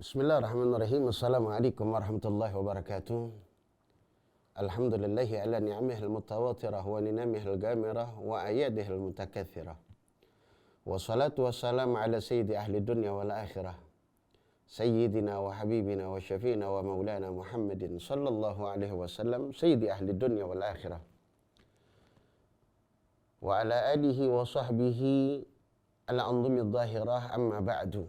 Bismillahirrahmanirrahim. Assalamualaikum warahmatullahi wabarakatuh. Alhamdulillahi ala ni'amihil mutawatirah wa ninamihil gamirah wa ayadihil mutakathirah. Wassalatu wassalamu ala sayyidi ahli dunya wal akhirah. Sayyidina wa habibina wa syafi'ina wa maulana Muhammadin sallallahu alaihi wasallam. Sayyidi ahli dunya wal akhirah. Wa ala alihi wa sahbihi ala anzumi dhahirah amma ba'du.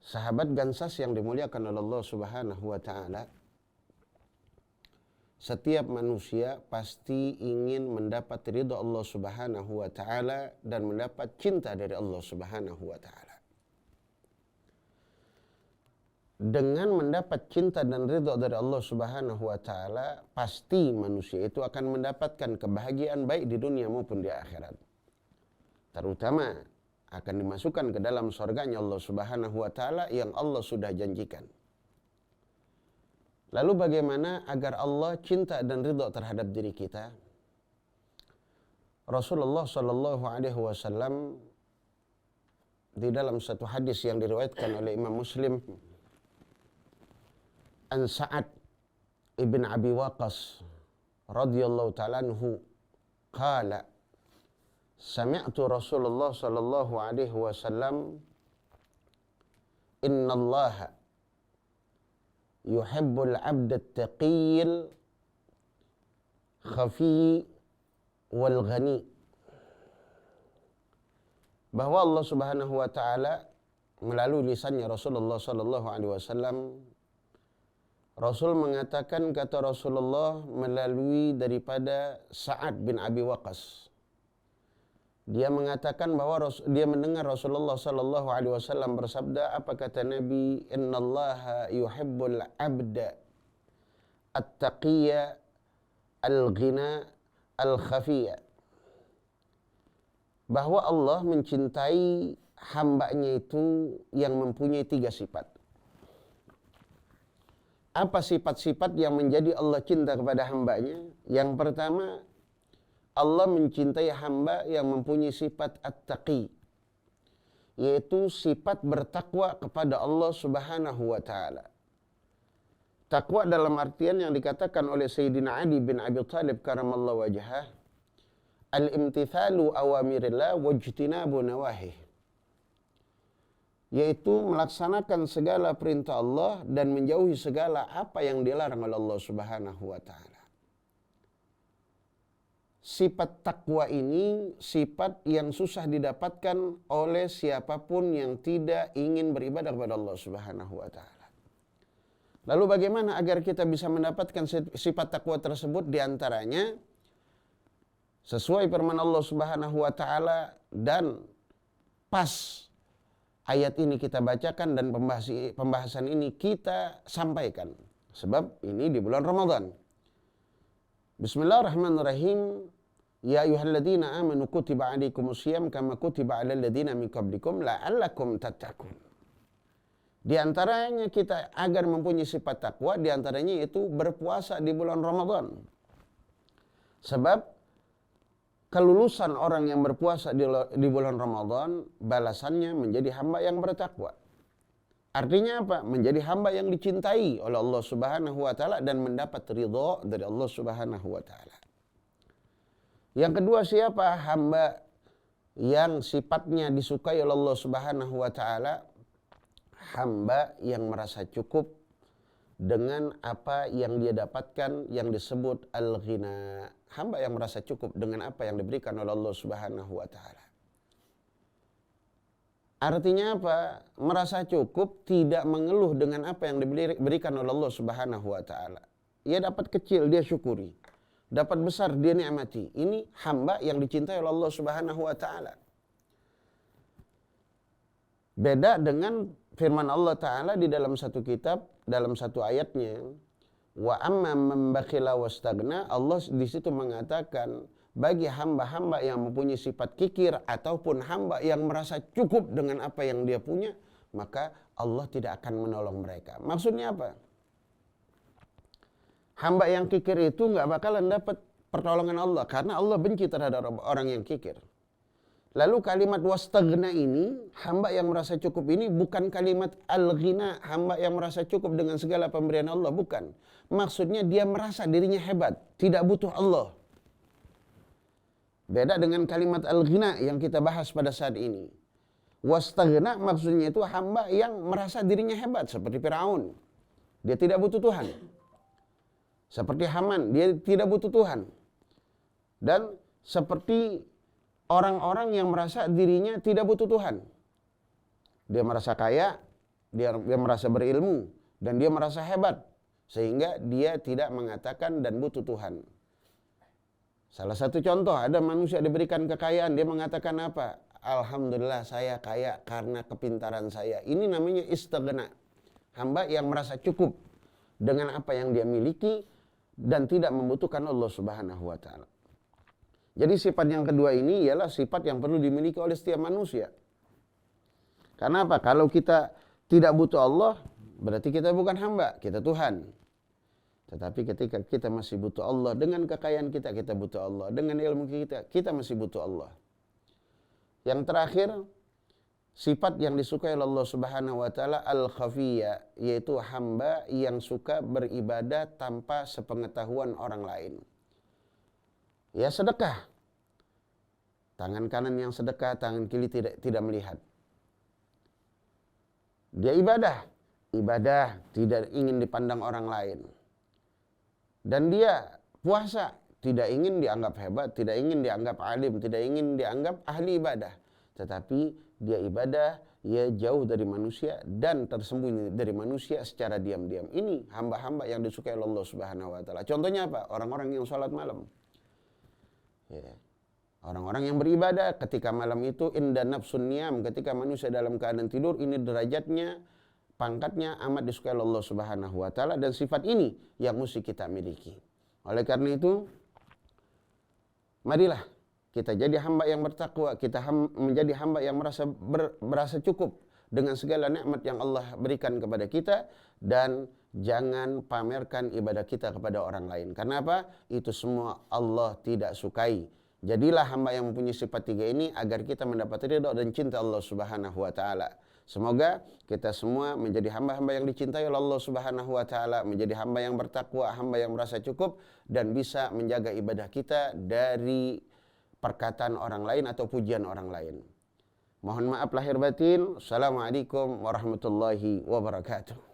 Sahabat Gansas yang dimuliakan oleh Allah Subhanahu wa Ta'ala, setiap manusia pasti ingin mendapat ridha Allah Subhanahu wa Ta'ala dan mendapat cinta dari Allah Subhanahu wa Ta'ala. Dengan mendapat cinta dan ridha dari Allah Subhanahu wa Ta'ala, pasti manusia itu akan mendapatkan kebahagiaan baik di dunia maupun di akhirat. Terutama akan dimasukkan ke dalam surganya Allah Subhanahu wa Ta'ala yang Allah sudah janjikan. Lalu bagaimana agar Allah cinta dan ridha terhadap diri kita? Rasulullah Sallallahu Alaihi Wasallam di dalam satu hadis yang diriwayatkan oleh Imam Muslim, an Sa'ad ibn Abi Waqqas radhiyallahu ta'ala anhu qala sami'tu Rasulullah sallallahu alaihi wasallam innallaha yuhibbul 'abda at-taqiyil khafi wal ghani. Bahwa Allah Subhanahu wa taala melalui lisannya Rasulullah sallallahu alaihi wasallam, Rasul mengatakan, kata Rasulullah melalui daripada Sa'ad bin Abi Waqqas, dia mengatakan bahwa dia mendengar Rasulullah sallallahu alaihi wasallam bersabda, apa kata Nabi? Innallaha yuhibbul 'abda at-taqiyya al-ghina al-khafiyya. Bahwa Allah mencintai hambanya itu yang mempunyai 3 sifat. Apa sifat-sifat yang menjadi Allah cinta kepada hambanya? Yang pertama, Allah mencintai hamba yang mempunyai sifat at-taqi, yaitu sifat bertakwa kepada Allah Subhanahu wa Ta'ala. Takwa dalam artian yang dikatakan oleh Sayyidina Ali bin Abi Thalib karamallahu wajhah, al-imtithalu awamirillah wajtinabu nawahih, yaitu melaksanakan segala perintah Allah dan menjauhi segala apa yang dilarang oleh Allah Subhanahu wa Ta'ala. Sifat takwa ini sifat yang susah didapatkan oleh siapapun yang tidak ingin beribadah kepada Allah Subhanahu wa Ta'ala. Lalu bagaimana agar kita bisa mendapatkan sifat takwa tersebut? Di antaranya sesuai firman Allah Subhanahu wa Ta'ala, dan pas ayat ini kita bacakan dan pembahasan ini kita sampaikan, sebab ini di bulan Ramadan. Bismillahirrahmanirrahim. Ya ayyuhalladzina amanu kutiba alaikumusiyam kama kutiba alal ladzina min qablikum la'allakum tattaqun. Di antaranya kita agar mempunyai sifat takwa, di antaranya itu berpuasa di bulan Ramadan. Sebab kelulusan orang yang berpuasa di bulan Ramadan, balasannya menjadi hamba yang bertakwa. Artinya apa? Menjadi hamba yang dicintai oleh Allah Subhanahu wa Ta'ala dan mendapat ridha dari Allah Subhanahu wa Ta'ala. Yang kedua, siapa? Hamba yang sifatnya disukai oleh Allah Subhanahu wa Ta'ala, hamba yang merasa cukup dengan apa yang dia dapatkan, yang disebut al-ghina. Hamba yang merasa cukup dengan apa yang diberikan oleh Allah Subhanahu wa Ta'ala. Artinya apa? Merasa cukup, tidak mengeluh dengan apa yang diberikan oleh Allah Subhanahu wa Ta'ala. Ia dapat kecil, dia syukuri. Dapat besar, dia nikmati. Ini hamba yang dicintai oleh Allah Subhanahu wa Ta'ala. Beda dengan firman Allah Ta'ala di dalam satu kitab, dalam satu ayatnya, wa amma man bakhila wastagna. Allah di situ mengatakan, bagi hamba-hamba yang mempunyai sifat kikir ataupun hamba yang merasa cukup dengan apa yang dia punya, maka Allah tidak akan menolong mereka. Maksudnya apa? Hamba yang kikir itu nggak bakalan dapat pertolongan Allah, karena Allah benci terhadap orang yang kikir. Lalu kalimat wastaghna ini, hamba yang merasa cukup ini bukan kalimat al-ghina, hamba yang merasa cukup dengan segala pemberian Allah, bukan. Maksudnya dia merasa dirinya hebat, tidak butuh Allah. Beda dengan kalimat al-ghina yang kita bahas pada saat ini. Wastaghna maksudnya itu hamba yang merasa dirinya hebat, seperti Firaun. Dia tidak butuh Tuhan. Seperti Haman, dia tidak butuh Tuhan. Dan seperti orang-orang yang merasa dirinya tidak butuh Tuhan. Dia merasa kaya, dia merasa berilmu, dan dia merasa hebat. Sehingga dia tidak mengatakan dan butuh Tuhan. Salah satu contoh, ada manusia diberikan kekayaan, dia mengatakan apa? Alhamdulillah saya kaya karena kepintaran saya. Ini namanya istighna. Hamba yang merasa cukup dengan apa yang dia miliki dan tidak membutuhkan Allah Subhanahu wa taala. Jadi sifat yang kedua ini ialah sifat yang perlu dimiliki oleh setiap manusia. Karena apa? Kalau kita tidak butuh Allah, berarti kita bukan hamba, kita Tuhan. Tetapi ketika kita masih butuh Allah, dengan kekayaan kita, kita butuh Allah. Dengan ilmu kita masih butuh Allah. Yang terakhir, sifat yang disukai oleh Allah Subhanahu wa taala al-khafiyya, yaitu hamba yang suka beribadah tanpa sepengetahuan orang lain. Ya sedekah. Tangan kanan yang sedekah, tangan kiri tidak melihat. Dia ibadah tidak ingin dipandang orang lain. Dan dia puasa, tidak ingin dianggap hebat, tidak ingin dianggap alim, tidak ingin dianggap ahli ibadah. Tetapi dia ibadah, ia jauh dari manusia dan tersembunyi dari manusia secara diam-diam. Ini hamba-hamba yang disukai oleh Allah Subhanahu wa taala. Contohnya apa? Orang-orang yang sholat malam. Ya. Orang-orang yang beribadah ketika malam itu inda nafsun niyam, ketika manusia dalam keadaan tidur, ini derajatnya, pangkatnya amat disukai oleh Allah Subhanahu wa taala, dan sifat ini yang mesti kita miliki. Oleh karena itu, marilah kita jadi hamba yang bertakwa, kita menjadi hamba yang merasa cukup dengan segala nikmat yang Allah berikan kepada kita, dan jangan pamerkan ibadah kita kepada orang lain. Karena apa? Itu semua Allah tidak sukai. Jadilah hamba yang mempunyai sifat tiga ini agar kita mendapat ridha dan cinta Allah Subhanahu wa taala. Semoga kita semua menjadi hamba-hamba yang dicintai oleh Allah Subhanahu wa taala, menjadi hamba yang bertakwa, hamba yang merasa cukup, dan bisa menjaga ibadah kita dari perkataan orang lain atau pujian orang lain. Mohon maaf lahir batin. Assalamualaikum warahmatullahi wabarakatuh.